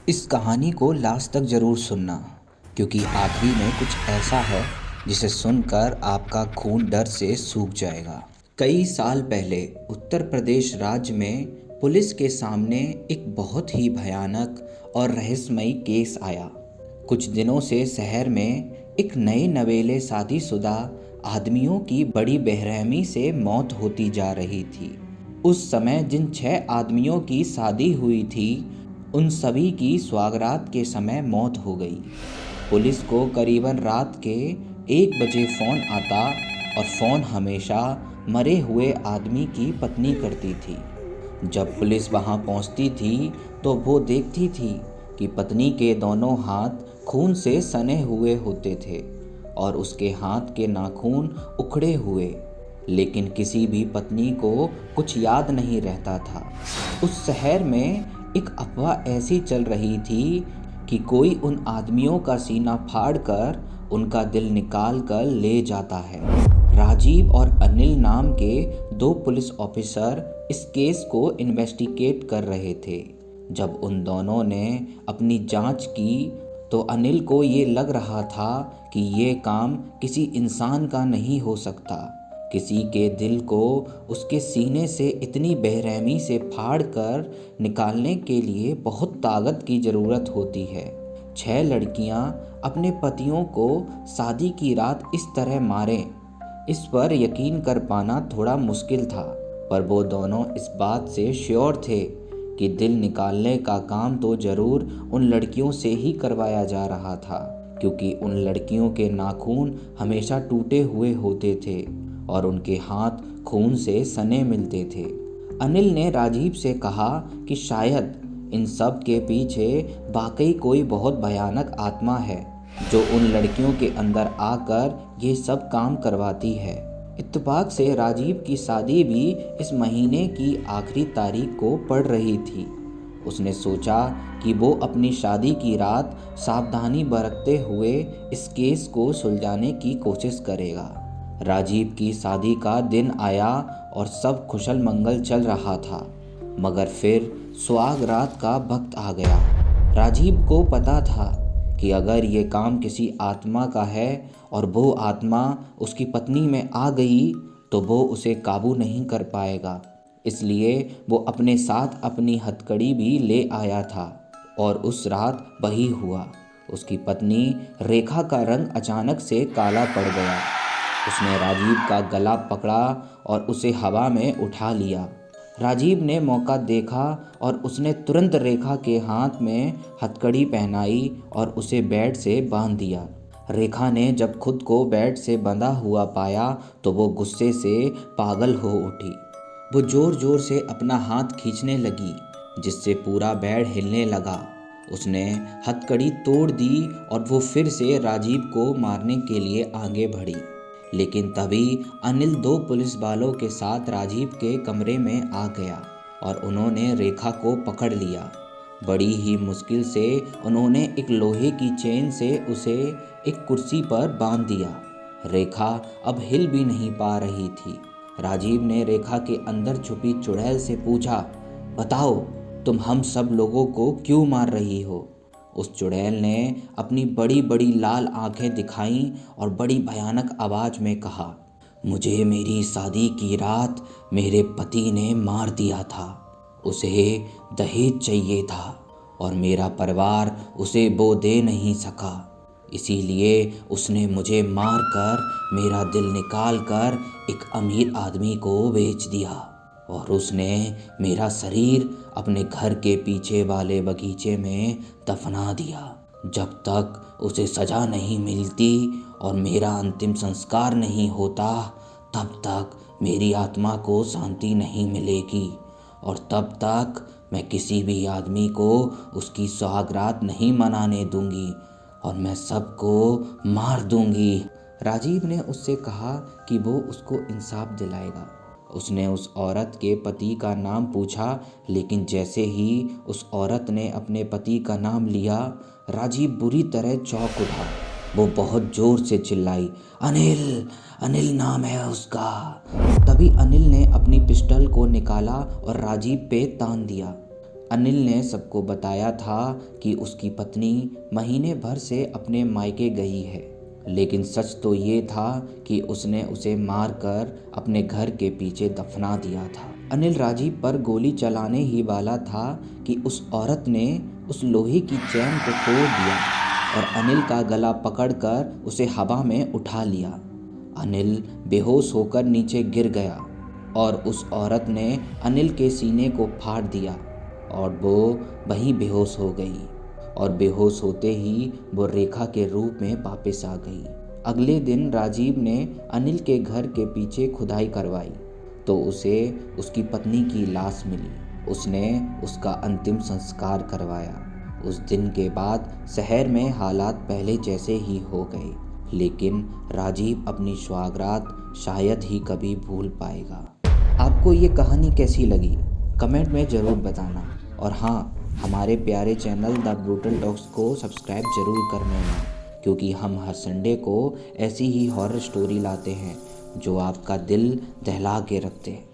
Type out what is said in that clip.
इस कहानी को लास्ट तक ज़रूर सुनना, क्योंकि आखिरी में कुछ ऐसा है जिसे सुनकर आपका खून डर से सूख जाएगा। कई साल पहले उत्तर प्रदेश राज्य में पुलिस के सामने एक बहुत ही भयानक और रहस्यमयी केस आया। कुछ दिनों से शहर में एक नए नवेले शादीशुदा आदमियों की बड़ी बेरहमी से मौत होती जा रही थी। उस समय जिन 6 आदमियों की शादी हुई थी, उन सभी की स्वागरात के समय मौत हो गई। पुलिस को करीबन रात के 1 बजे फ़ोन आता और फ़ोन हमेशा मरे हुए आदमी की पत्नी करती थी। जब पुलिस वहां पहुंचती थी तो वो देखती थी कि पत्नी के दोनों हाथ खून से सने हुए होते थे और उसके हाथ के नाखून उखड़े हुए, लेकिन किसी भी पत्नी को कुछ याद नहीं रहता था। उस शहर में एक अफवाह ऐसी चल रही थी कि कोई उन आदमियों का सीना फाड़कर उनका दिल निकाल कर ले जाता है। राजीव और अनिल नाम के 2 पुलिस ऑफिसर इस केस को इन्वेस्टिगेट कर रहे थे। जब उन दोनों ने अपनी जांच की तो अनिल को ये लग रहा था कि ये काम किसी इंसान का नहीं हो सकता। किसी के दिल को उसके सीने से इतनी बेरहमी से फाड़ कर निकालने के लिए बहुत ताकत की ज़रूरत होती है। 6 लड़कियां अपने पतियों को शादी की रात इस तरह मारें, इस पर यकीन कर पाना थोड़ा मुश्किल था, पर वो दोनों इस बात से श्योर थे कि दिल निकालने का काम तो ज़रूर उन लड़कियों से ही करवाया जा रहा था, क्योंकि उन लड़कियों के नाखून हमेशा टूटे हुए होते थे और उनके हाथ खून से सने मिलते थे। अनिल ने राजीव से कहा कि शायद इन सब के पीछे वाकई कोई बहुत भयानक आत्मा है जो उन लड़कियों के अंदर आकर ये सब काम करवाती है। इत्तेफाक से राजीव की शादी भी इस महीने की आखिरी तारीख को पड़ रही थी। उसने सोचा कि वो अपनी शादी की रात सावधानी बरतते हुए इस केस को सुलझाने की कोशिश करेगा। राजीव की शादी का दिन आया और सब कुशल मंगल चल रहा था, मगर फिर सुहाग रात का वक्त आ गया। राजीव को पता था कि अगर ये काम किसी आत्मा का है और वो आत्मा उसकी पत्नी में आ गई तो वो उसे काबू नहीं कर पाएगा। इसलिए वो अपने साथ अपनी हथकड़ी भी ले आया था और उस रात वही हुआ। उसकी पत्नी रेखा का रंग अचानक से काला पड़ गया। उसने राजीव का गला पकड़ा और उसे हवा में उठा लिया। राजीव ने मौका देखा और उसने तुरंत रेखा के हाथ में हथकड़ी पहनाई और उसे बेड से बांध दिया। रेखा ने जब खुद को बेड से बंधा हुआ पाया तो वो गुस्से से पागल हो उठी। वो ज़ोर ज़ोर से अपना हाथ खींचने लगी, जिससे पूरा बेड हिलने लगा। उसने हथकड़ी तोड़ दी और वो फिर से राजीव को मारने के लिए आगे बढ़ी। लेकिन तभी अनिल 2 पुलिस वालों के साथ राजीव के कमरे में आ गया और उन्होंने रेखा को पकड़ लिया। बड़ी ही मुश्किल से उन्होंने एक लोहे की चेन से उसे एक कुर्सी पर बांध दिया। रेखा अब हिल भी नहीं पा रही थी। राजीव ने रेखा के अंदर छुपी चुड़ैल से पूछा, बताओ तुम हम सब लोगों को क्यों मार रही हो? उस चुड़ैल ने अपनी बड़ी बड़ी लाल आंखें दिखाईं और बड़ी भयानक आवाज में कहा, मुझे मेरी शादी की रात मेरे पति ने मार दिया था। उसे दहेज चाहिए था और मेरा परिवार उसे वो दे नहीं सका, इसीलिए उसने मुझे मारकर मेरा दिल निकाल कर एक अमीर आदमी को बेच दिया और उसने मेरा शरीर अपने घर के पीछे वाले बगीचे में दफना दिया। जब तक उसे सज़ा नहीं मिलती और मेरा अंतिम संस्कार नहीं होता, तब तक मेरी आत्मा को शांति नहीं मिलेगी और तब तक मैं किसी भी आदमी को उसकी सुहागरात नहीं मनाने दूंगी और मैं सबको मार दूंगी। राजीव ने उससे कहा कि वो उसको इंसाफ दिलाएगा। उसने उस औरत के पति का नाम पूछा, लेकिन जैसे ही उस औरत ने अपने पति का नाम लिया, राजीव बुरी तरह चौंक उठा। वो बहुत ज़ोर से चिल्लाई, अनिल, अनिल नाम है उसका। तभी अनिल ने अपनी पिस्टल को निकाला और राजीव पे तान दिया। अनिल ने सबको बताया था कि उसकी पत्नी महीने भर से अपने मायके गई है, लेकिन सच तो ये था कि उसने उसे मारकर अपने घर के पीछे दफना दिया था। अनिल राजीव पर गोली चलाने ही वाला था कि उस औरत ने उस लोहे की चैन को तोड़ दिया और अनिल का गला पकड़कर उसे हवा में उठा लिया। अनिल बेहोश होकर नीचे गिर गया और उस औरत ने अनिल के सीने को फाड़ दिया और वो वहीं बेहोश हो गई और बेहोश होते ही वो रेखा के रूप में वापस आ गई। अगले दिन राजीव ने अनिल के घर के पीछे खुदाई करवाई तो उसे उसकी पत्नी की लाश मिली। उसने उसका अंतिम संस्कार करवाया। उस दिन के बाद शहर में हालात पहले जैसे ही हो गए, लेकिन राजीव अपनी सौगात शायद ही कभी भूल पाएगा। आपको ये कहानी कैसी लगी कमेंट में ज़रूर बताना, और हाँ, हमारे प्यारे चैनल द ब्रूटल टॉक्स को सब्सक्राइब ज़रूर कर लेना, क्योंकि हम हर संडे को ऐसी ही हॉरर स्टोरी लाते हैं जो आपका दिल दहला के रखते हैं।